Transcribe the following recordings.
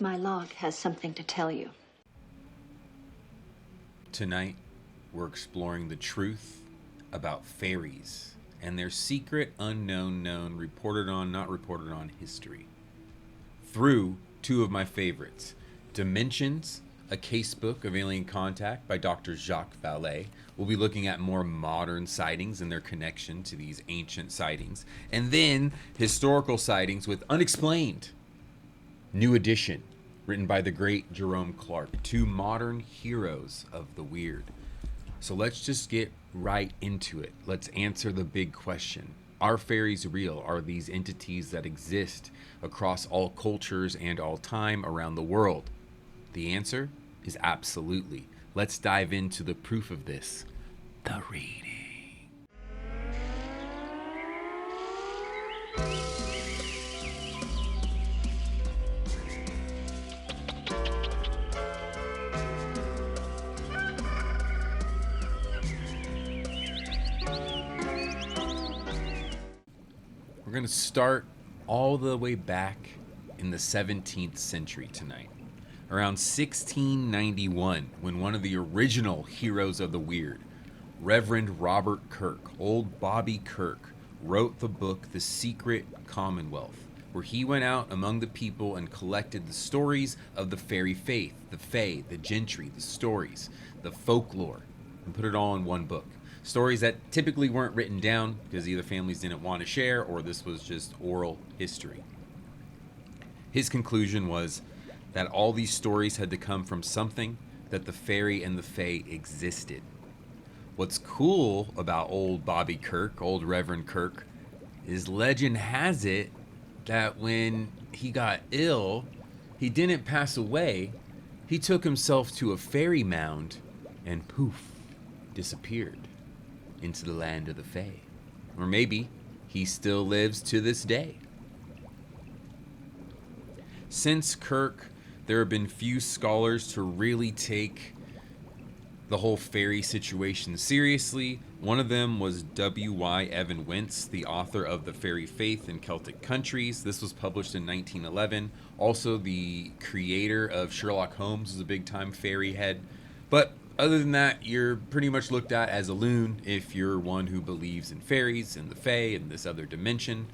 My log has something to tell you. Tonight, we're exploring the truth about fairies and their secret, unknown, known, reported on, not reported on history. Through two of my favorites, Dimensions, a casebook of alien contact by Dr. Jacques Vallée. We'll be looking at more modern sightings and their connection to these ancient sightings. And then historical sightings with Unexplained, new edition, written by the great Jerome Clark. Two modern heroes of the weird. So let's just get right into it. Let's answer the big question. Are fairies real? Are these entities that exist across all cultures and all time around the world? The answer is absolutely. Let's dive into the proof of this. The reading. We're going to start all the way back in the 17th century tonight. Around 1691, when one of the original heroes of the weird, Reverend Robert Kirk, old Bobby Kirk, wrote the book The Secret Commonwealth, where he went out among the people and collected the stories of the fairy faith, the fae, the gentry, the stories, the folklore, and put it all in one book. Stories that typically weren't written down because either families didn't want to share or this was just oral history. His conclusion was that all these stories had to come from something, that the fairy and the fae existed. What's cool about old Bobby Kirk, old Reverend Kirk, is legend has it that when he got ill, he didn't pass away. He took himself to a fairy mound and poof, disappeared into the land of the fae. Or maybe he still lives to this day. Since Kirk, there have been few scholars to really take the whole fairy situation seriously. One of them was W.Y. Evan Wentz, the author of The Fairy Faith in Celtic Countries. This was published in 1911. Also, the creator of Sherlock Holmes was a big-time fairy head. But other than that, you're pretty much looked at as a loon if you're one who believes in fairies and the fae and this other dimension.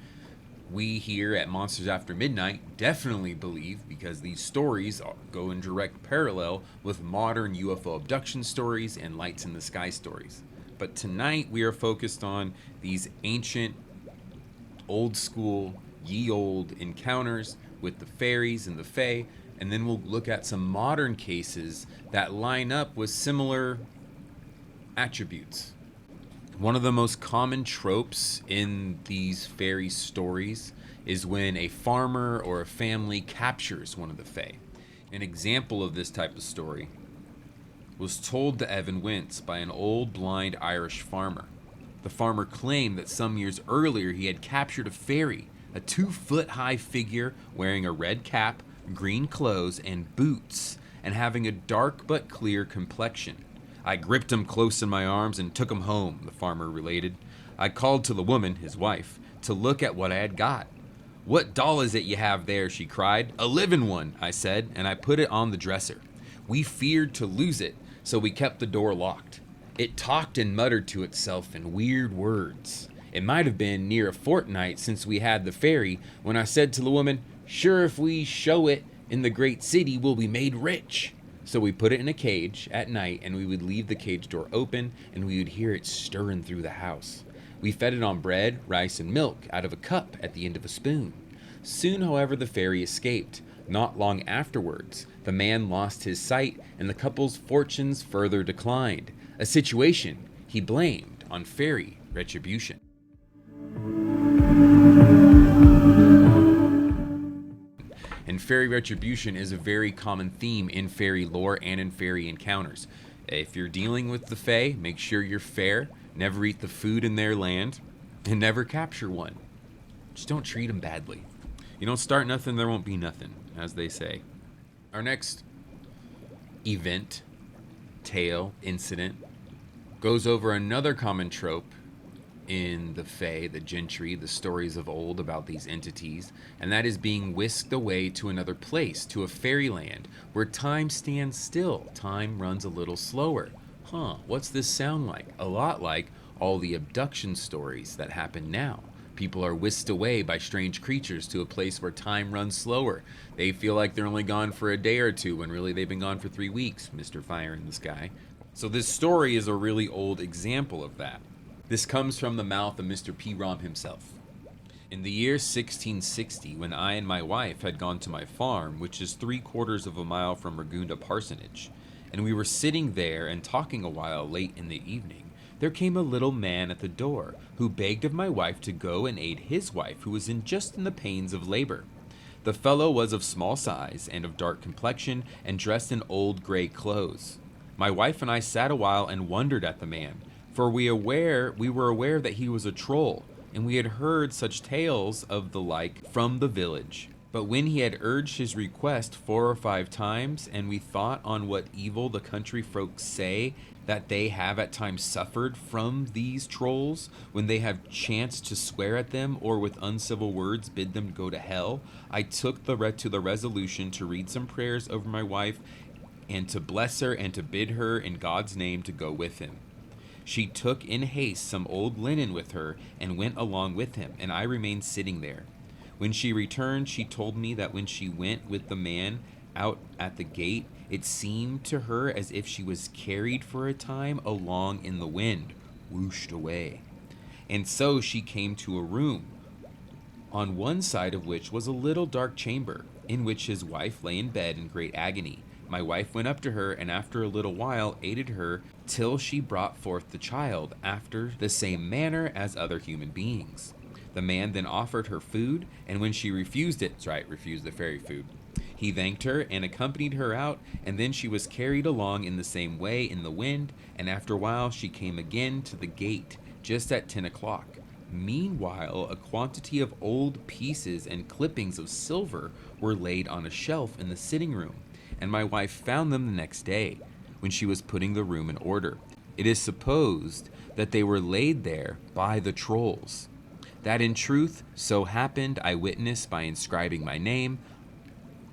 We here at Monsters After Midnight definitely believe, because these stories go in direct parallel with modern UFO abduction stories and lights in the sky stories. But tonight we are focused on these ancient, old school, ye olde encounters with the fairies and the fae, and then we'll look at some modern cases that line up with similar attributes. One of the most common tropes in these fairy stories is when a farmer or a family captures one of the fae. An example of this type of story was told to Evan Wentz by an old blind Irish farmer. The farmer claimed that some years earlier he had captured a fairy, a 2-foot-high figure wearing a red cap, green clothes, and boots, and having a dark but clear complexion. I gripped him close in my arms and took him home, the farmer related. I called to the woman, his wife, to look at what I had got. "What doll is it you have there?" she cried. "A living one," I said, and I put it on the dresser. We feared to lose it, so we kept the door locked. It talked and muttered to itself in weird words. It might have been near a fortnight since we had the fairy when I said to the woman, "Sure, if we show it in the great city, we'll be made rich." So we put it in a cage at night, and we would leave the cage door open, and we would hear it stirring through the house. We fed it on bread, rice, and milk out of a cup at the end of a spoon. Soon, however, the fairy escaped. Not long afterwards, the man lost his sight, and the couple's fortunes further declined, a situation he blamed on fairy retribution. And fairy retribution is a very common theme in fairy lore and in fairy encounters. If you're dealing with the fae, make sure you're fair, never eat the food in their land, and never capture one. Just don't treat them badly. You don't start nothing, there won't be nothing, as they say. Our next tale, incident, goes over another common trope in the Fae, the gentry, the stories of old about these entities, and that is being whisked away to another place, to a fairyland, where time stands still, time runs a little slower. Huh, what's this sound like? A lot like all the abduction stories that happen now. People are whisked away by strange creatures to a place where time runs slower. They feel like they're only gone for a day or two when really they've been gone for 3 weeks, Mr. Fire in the Sky. So this story is a really old example of that. This comes from the mouth of Mr. P. Rom himself. In the year 1660, when I and my wife had gone to my farm, which is 3/4 of a mile from Ragunda Parsonage, and we were sitting there and talking a while late in the evening, there came a little man at the door, who begged of my wife to go and aid his wife, who was just in the pains of labor. The fellow was of small size and of dark complexion, and dressed in old gray clothes. My wife and I sat a while and wondered at the man, for we were aware that he was a troll, and we had heard such tales of the like from the village. But when he had urged his request 4 or 5 times, and we thought on what evil the country folk say that they have at times suffered from these trolls, when they have chanced to swear at them, or with uncivil words bid them go to hell, I took to the resolution to read some prayers over my wife, and to bless her, and to bid her in God's name to go with him. She took in haste some old linen with her, and went along with him, and I remained sitting there. When she returned, she told me that when she went with the man out at the gate, it seemed to her as if she was carried for a time along in the wind, whooshed away. And so she came to a room, on one side of which was a little dark chamber, in which his wife lay in bed in great agony. My wife went up to her, and after a little while aided her till she brought forth the child, after the same manner as other human beings. The man then offered her food, and when she refused it, refused the fairy food, he thanked her and accompanied her out, and then she was carried along in the same way in the wind, and after a while she came again to the gate, just at 10 o'clock. Meanwhile, a quantity of old pieces and clippings of silver were laid on a shelf in the sitting room, and my wife found them the next day, when she was putting the room in order. It is supposed that they were laid there by the trolls. That in truth so happened I witnessed by inscribing my name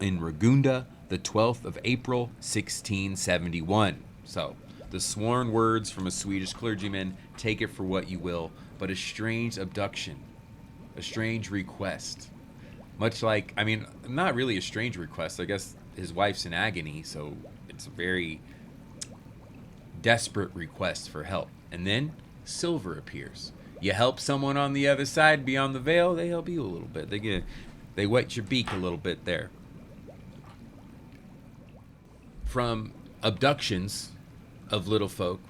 in Ragunda, the 12th of April, 1671. So, the sworn words from a Swedish clergyman, take it for what you will, but a strange abduction, a strange request. Much like, not really a strange request, I guess his wife's in agony, so it's a very desperate request for help. And then silver appears. You help someone on the other side beyond the veil, they help you a little bit. They wet your beak a little bit there. From abductions of little folk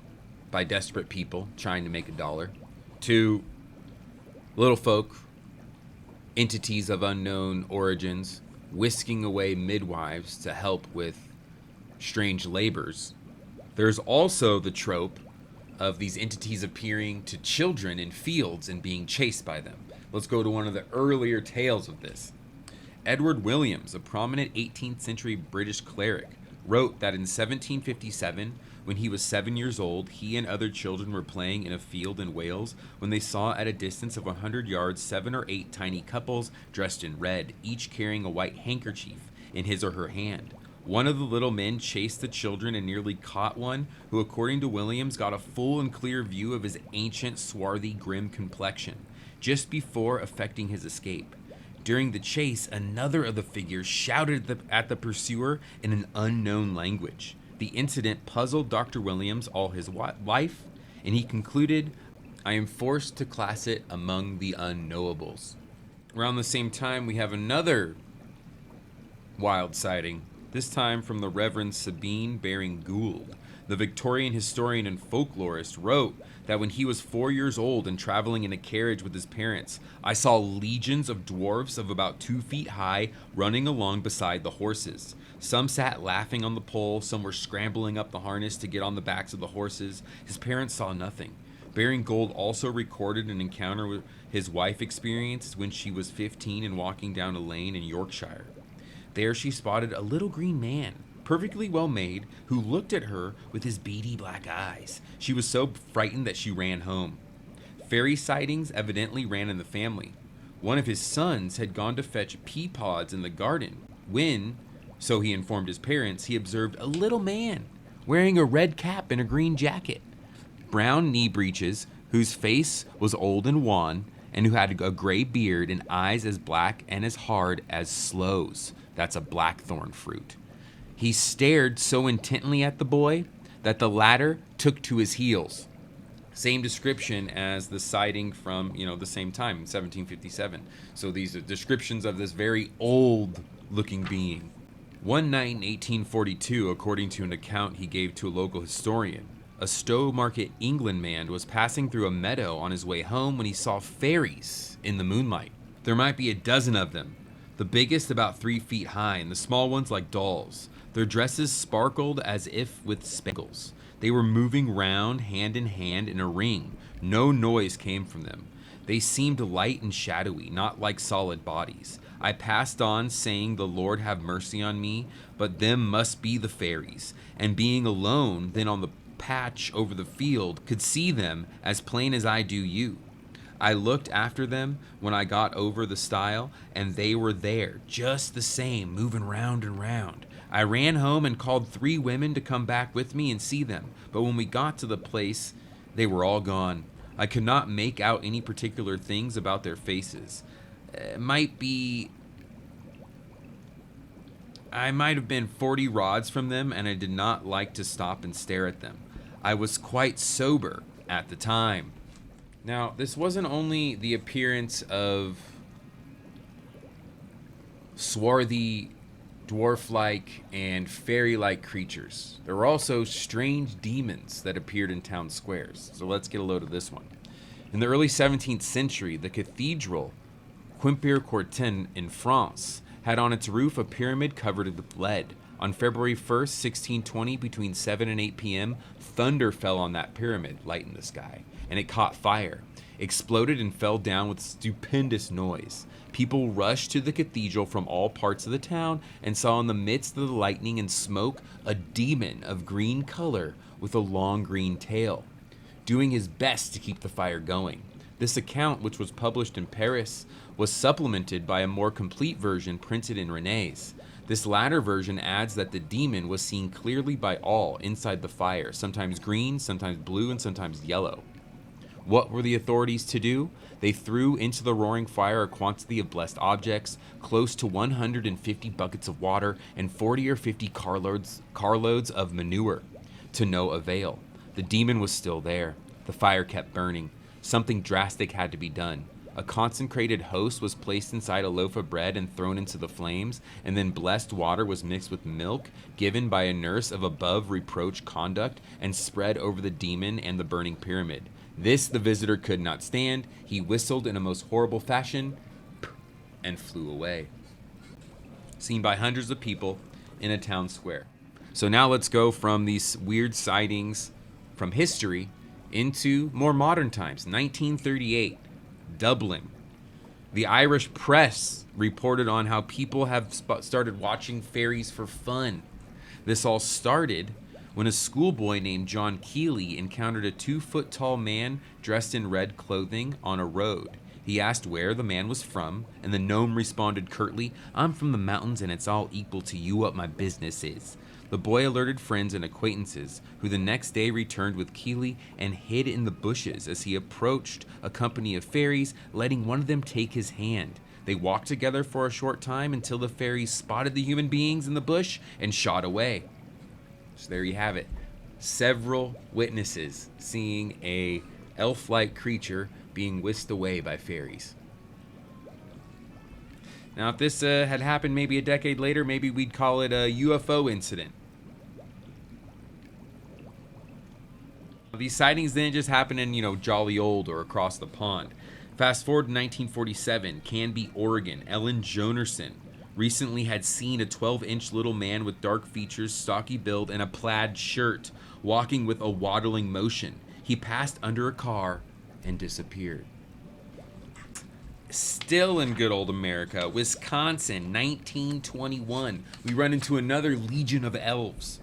by desperate people trying to make $1, to little folk, entities of unknown origins, whisking away midwives to help with strange labors. There's also the trope of these entities appearing to children in fields and being chased by them. Let's go to one of the earlier tales of this. Edward Williams, a prominent 18th century British cleric, wrote that in 1757, when he was 7 years old, he and other children were playing in a field in Wales when they saw at a distance of 100 yards 7 or 8 tiny couples dressed in red, each carrying a white handkerchief in his or her hand. One of the little men chased the children and nearly caught one, who, according to Williams, got a full and clear view of his ancient, swarthy, grim complexion, just before effecting his escape. During the chase, another of the figures shouted at the pursuer in an unknown language. The incident puzzled Dr. Williams all his life, and he concluded, I am forced to class it among the unknowables. Around the same time, we have another wild sighting, this time from the Reverend Sabine Baring Gould. The Victorian historian and folklorist wrote that when he was 4 years old and traveling in a carriage with his parents, I saw legions of dwarfs of about 2 feet high running along beside the horses. Some sat laughing on the pole, some were scrambling up the harness to get on the backs of the horses. His parents saw nothing. Baring Gould also recorded an encounter his wife experienced when she was 15 and walking down a lane in Yorkshire. There she spotted a little green man, perfectly well made, who looked at her with his beady black eyes. She was so frightened that she ran home. Fairy sightings evidently ran in the family. One of his sons had gone to fetch pea pods in the garden when, so he informed his parents, he observed a little man wearing a red cap and a green jacket, brown knee breeches, whose face was old and wan, and who had a gray beard and eyes as black and as hard as sloes. That's a blackthorn fruit. He stared so intently at the boy that the latter took to his heels. Same description as the sighting from, the same time, 1757. So these are descriptions of this very old-looking being. One night in 1842, according to an account he gave to a local historian, a Stowmarket, England man was passing through a meadow on his way home when he saw fairies in the moonlight. There might be a dozen of them, the biggest about 3 feet high and the small ones like dolls. Their dresses sparkled as if with spangles. They were moving round hand in hand in a ring. No noise came from them. They seemed light and shadowy, not like solid bodies. I passed on, saying, "The Lord have mercy on me, but them must be the fairies." And being alone, then on the patch over the field, could see them as plain as I do you. I looked after them when I got over the stile, and they were there, just the same, moving round and round. I ran home and called 3 women to come back with me and see them, but when we got to the place, they were all gone. I could not make out any particular things about their faces. I might have been 40 rods from them, and I did not like to stop and stare at them. I was quite sober at the time. Now, this wasn't only the appearance of swarthy, dwarf-like, and fairy-like creatures. There were also strange demons that appeared in town squares. So let's get a load of this one. In the early 17th century, the cathedral Quimper-Courtin in France had on its roof a pyramid covered with lead. On February 1st, 1620, between 7 and 8 p.m., thunder fell on that pyramid, light in the sky, and it caught fire, exploded, and fell down with stupendous noise. People rushed to the cathedral from all parts of the town and saw in the midst of the lightning and smoke a demon of green color with a long green tail, doing his best to keep the fire going. This account, which was published in Paris, was supplemented by a more complete version printed in René's. This latter version adds that the demon was seen clearly by all inside the fire, sometimes green, sometimes blue, and sometimes yellow. What were the authorities to do? They threw into the roaring fire a quantity of blessed objects, close to 150 buckets of water, and 40 or 50 carloads of manure. To no avail. The demon was still there. The fire kept burning. Something drastic had to be done. A consecrated host was placed inside a loaf of bread and thrown into the flames, and then blessed water was mixed with milk, given by a nurse of above reproach conduct, and spread over the demon and the burning pyramid. This the visitor could not stand. He whistled in a most horrible fashion and flew away. Seen by hundreds of people in a town square. So now let's go from these weird sightings from history into more modern times. 1938. Dublin. The Irish press reported on how people have started watching fairies for fun. This all started when a schoolboy named John Keeley encountered a 2-foot-tall man dressed in red clothing on a road. He asked where the man was from, and the gnome responded curtly, "I'm from the mountains, and it's all equal to you what my business is." The boy alerted friends and acquaintances, who the next day returned with Keeley and hid in the bushes as he approached a company of fairies, letting one of them take his hand. They walked together for a short time until the fairies spotted the human beings in the bush and shot away. So there you have it. Several witnesses seeing a elf-like creature being whisked away by fairies. Now, if this had happened maybe a decade later, maybe we'd call it a UFO incident. These sightings didn't just happen in, Jolly Old or across the pond. Fast forward to 1947, Canby, Oregon. Ellen Jonerson recently had seen a 12-inch little man with dark features, stocky build, and a plaid shirt, walking with a waddling motion. He passed under a car and disappeared. Still in good old America, Wisconsin, 1921, we run into another legion of elves.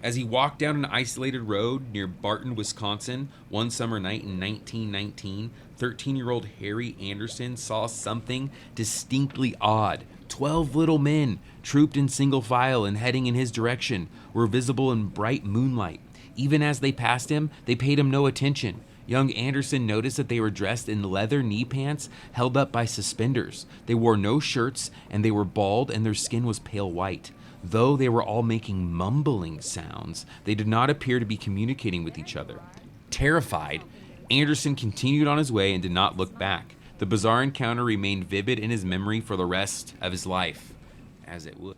As he walked down an isolated road near Barton, Wisconsin, one summer night in 1919, 13-year-old Harry Anderson saw something distinctly odd. 12 little men, trooped in single file and heading in his direction, were visible in bright moonlight. Even as they passed him, they paid him no attention. Young Anderson noticed that they were dressed in leather knee pants held up by suspenders. They wore no shirts, and they were bald, and their skin was pale white. Though they were all making mumbling sounds, they did not appear to be communicating with each other. Terrified, Anderson continued on his way and did not look back. The bizarre encounter remained vivid in his memory for the rest of his life, as it would.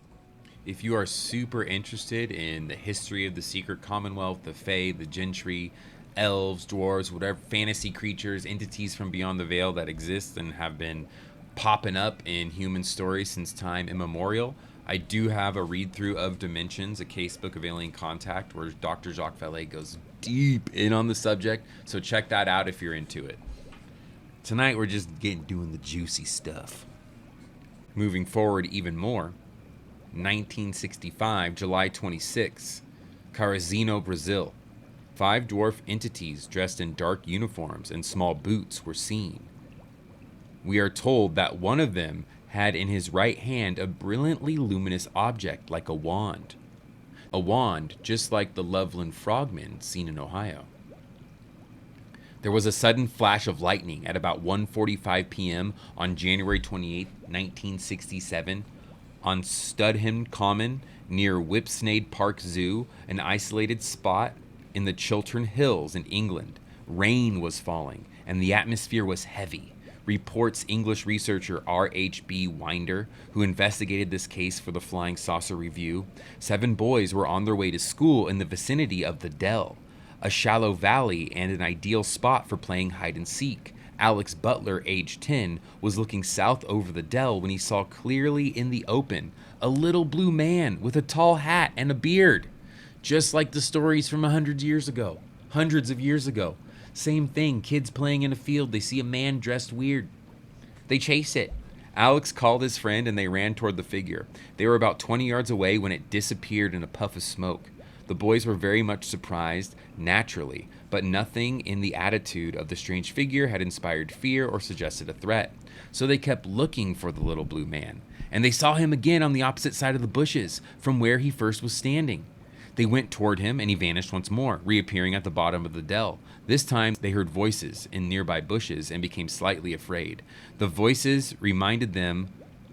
If you are super interested in the history of the secret commonwealth, the fae, the gentry, elves, dwarves, whatever fantasy creatures, entities from beyond the veil that exist and have been popping up in human stories since time immemorial, I do have a read-through of Dimensions, a casebook of alien contact, where Dr. Jacques Vallée goes deep in on the subject, so check that out if you're into it. Tonight we're just doing the juicy stuff. Moving forward even more, 1965, July 26, Carazinho, Brazil. 5 dwarf entities dressed in dark uniforms and small boots were seen. We are told that one of them had in his right hand a brilliantly luminous object like a wand. A wand just like the Loveland frogmen seen in Ohio. There was a sudden flash of lightning at about 1:45 p.m. on January 28, 1967, on Studham Common near Whipsnade Park Zoo, an isolated spot in the Chiltern Hills in England. Rain was falling, and the atmosphere was heavy. Reports English researcher R.H.B. Winder, who investigated this case for the Flying Saucer Review. 7 boys were on their way to school in the vicinity of the Dell, a shallow valley and an ideal spot for playing hide and seek. Alex Butler, age 10, was looking south over the Dell when he saw clearly in the open a little blue man with a tall hat and a beard. Just like the stories from hundreds of years ago. Same thing, kids playing in a field, they see a man dressed weird. They chase it. Alex called his friend and they ran toward the figure. They were about 20 yards away when it disappeared in a puff of smoke. The boys were very much surprised, naturally, but nothing in the attitude of the strange figure had inspired fear or suggested a threat. So they kept looking for the little blue man, and they saw him again on the opposite side of the bushes from where he first was standing. They went toward him, and he vanished once more, reappearing at the bottom of the dell. This time, they heard voices in nearby bushes and became slightly afraid. The voices reminded them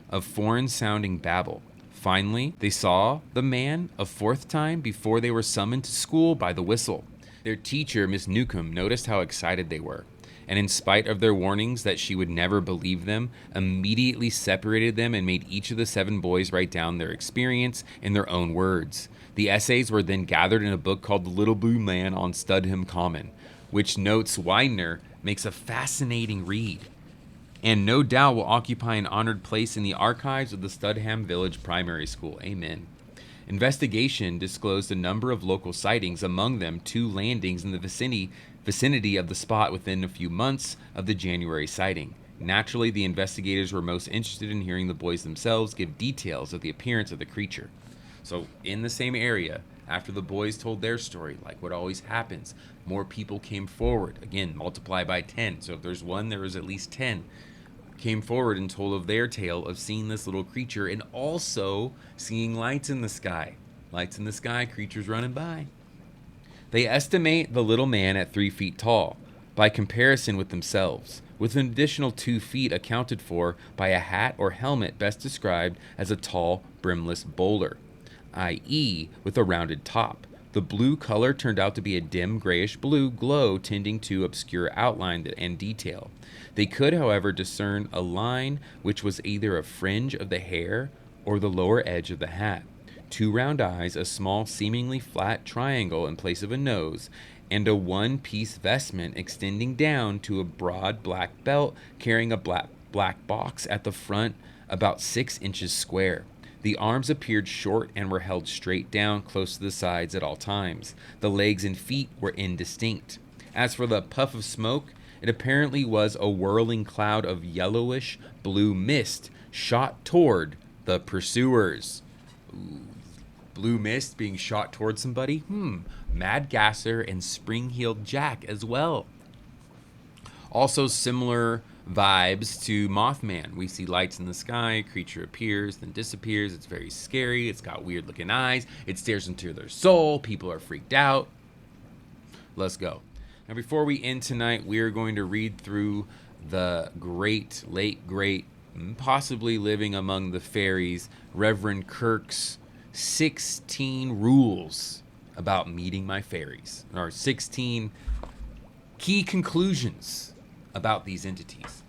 of foreign-sounding babble. Finally, they saw the man a 4th time before they were summoned to school by the whistle. Their teacher, Miss Newcomb, noticed how excited they were, and in spite of their warnings that she would never believe them, immediately separated them and made each of the 7 boys write down their experience in their own words. The essays were then gathered in a book called The Little Blue Man on Studham Common, which notes Widener makes a fascinating read, and no doubt will occupy an honored place in the archives of the Studham Village Primary School. Amen. Investigation disclosed a number of local sightings, among them 2 landings in the vicinity of the spot within a few months of the January sighting. Naturally, the investigators were most interested in hearing the boys themselves give details of the appearance of the creature. So, in the same area, after the boys told their story, like what always happens, more people came forward. Again, multiply by 10. So if there's 1, there was at least 10. Came forward and told of their tale of seeing this little creature and also seeing lights in the sky. Lights in the sky, creatures running by. They estimate the little man at 3 feet tall, by comparison with themselves, with an additional 2 feet accounted for by a hat or helmet best described as a tall, brimless bowler, i.e. with a rounded top. The blue color turned out to be a dim grayish blue glow tending to obscure outline and detail. They could, however, discern a line which was either a fringe of the hair or the lower edge of the hat. 2 round eyes, a small, seemingly flat triangle in place of a nose, and a one-piece vestment extending down to a broad black belt carrying a black box at the front about 6 inches square. The arms appeared short and were held straight down close to the sides at all times. The legs and feet were indistinct. As for the puff of smoke, it apparently was a whirling cloud of yellowish blue mist shot toward the pursuers. Ooh. blue mist being shot towards somebody. Mad Gasser and Spring-Heeled Jack as well. Also similar vibes to Mothman. We see lights in the sky, creature appears, then disappears. It's very scary. It's got weird looking eyes. It stares into their soul. People are freaked out. Let's go. Now, before we end tonight, we are going to read through the late great, possibly living among the fairies, Reverend Kirk's 16 rules about meeting my fairies, or 16 key conclusions about these entities.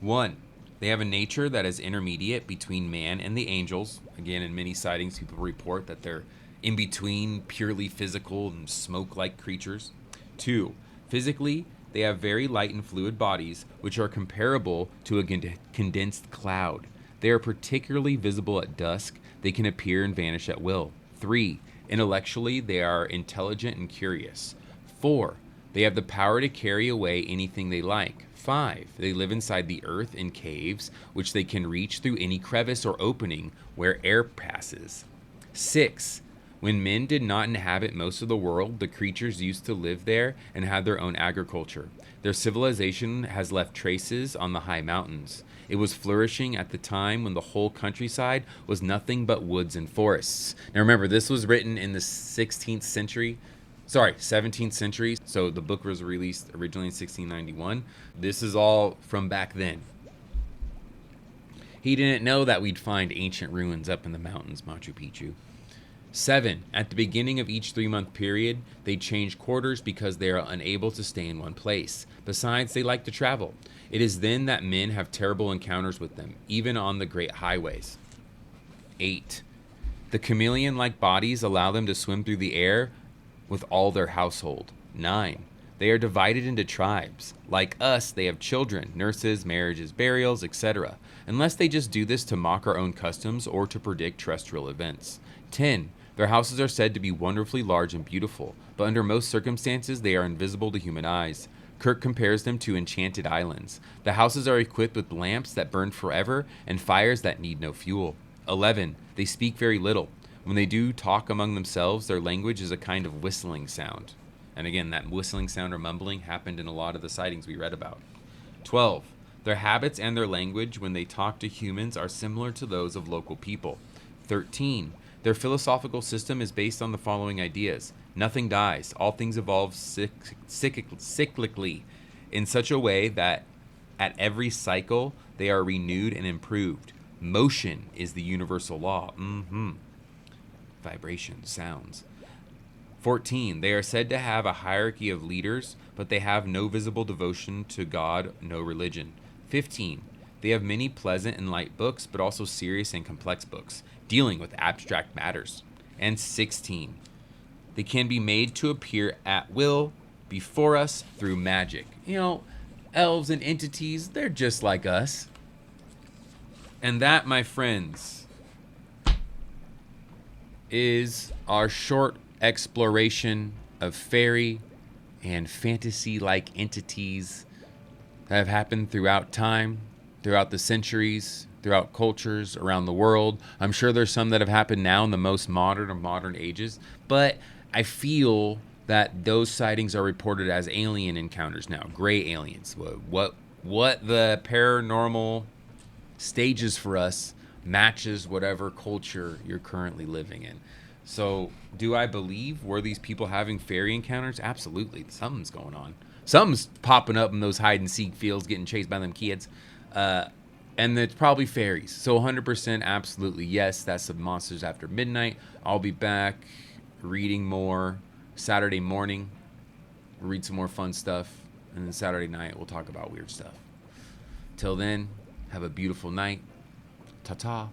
1, they have a nature that is intermediate between man and the angels. Again, in many sightings, people report that they're in between purely physical and smoke-like creatures. 2, physically, they have very light and fluid bodies, which are comparable to a condensed cloud. They are particularly visible at dusk. They can appear and vanish at will. 3, intellectually, they are intelligent and curious. 4, they have the power to carry away anything they like. 5, they live inside the earth in caves, which they can reach through any crevice or opening where air passes. 6, when men did not inhabit most of the world, the creatures used to live there and had their own agriculture. Their civilization has left traces on the high mountains. It was flourishing at the time when the whole countryside was nothing but woods and forests. Now remember, this was written in the 17th century. So the book was released originally in 1691. This is all from back then. He didn't know that we'd find ancient ruins up in the mountains, Machu Picchu. 7, at the beginning of each 3-month period, they change quarters because they are unable to stay in one place. Besides, they like to travel. It is then that men have terrible encounters with them, even on the great highways. 8, the chameleon-like bodies allow them to swim through the air with all their household. 9, they are divided into tribes. Like us, they have children, nurses, marriages, burials, etc., unless they just do this to mock our own customs or to predict terrestrial events. 10, their houses are said to be wonderfully large and beautiful, but under most circumstances they are invisible to human eyes. Kirk compares them to enchanted islands. The houses are equipped with lamps that burn forever and fires that need no fuel. 11, they speak very little. When they do talk among themselves, their language is a kind of whistling sound. And again, that whistling sound or mumbling happened in a lot of the sightings we read about. 12, their habits and their language when they talk to humans are similar to those of local people. 13, their philosophical system is based on the following ideas. Nothing dies. All things evolve cyclically in such a way that at every cycle they are renewed and improved. Motion is the universal law. Vibration, sounds. 14, they are said to have a hierarchy of leaders, but they have no visible devotion to God, no religion. 15, they have many pleasant and light books, but also serious and complex books, dealing with abstract matters. And 16, they can be made to appear at will before us through magic. You know, elves and entities, they're just like us. And that, my friends, is our short exploration of fairy and fantasy-like entities that have happened throughout time, throughout the centuries, throughout cultures around the world. I'm sure there's some that have happened now in the most modern of modern ages, but I feel that those sightings are reported as alien encounters now, gray aliens. What the paranormal stages for us matches whatever culture you're currently living in. So, do I believe were these people having fairy encounters? Absolutely. Something's going on. Something's popping up in those hide and seek fields, getting chased by them kids. And it's probably fairies. So 100% absolutely yes, that's the Monsters After Midnight. I'll be back reading more Saturday morning. We'll read some more fun stuff. And then Saturday night, we'll talk about weird stuff. Till then, have a beautiful night. Ta-ta.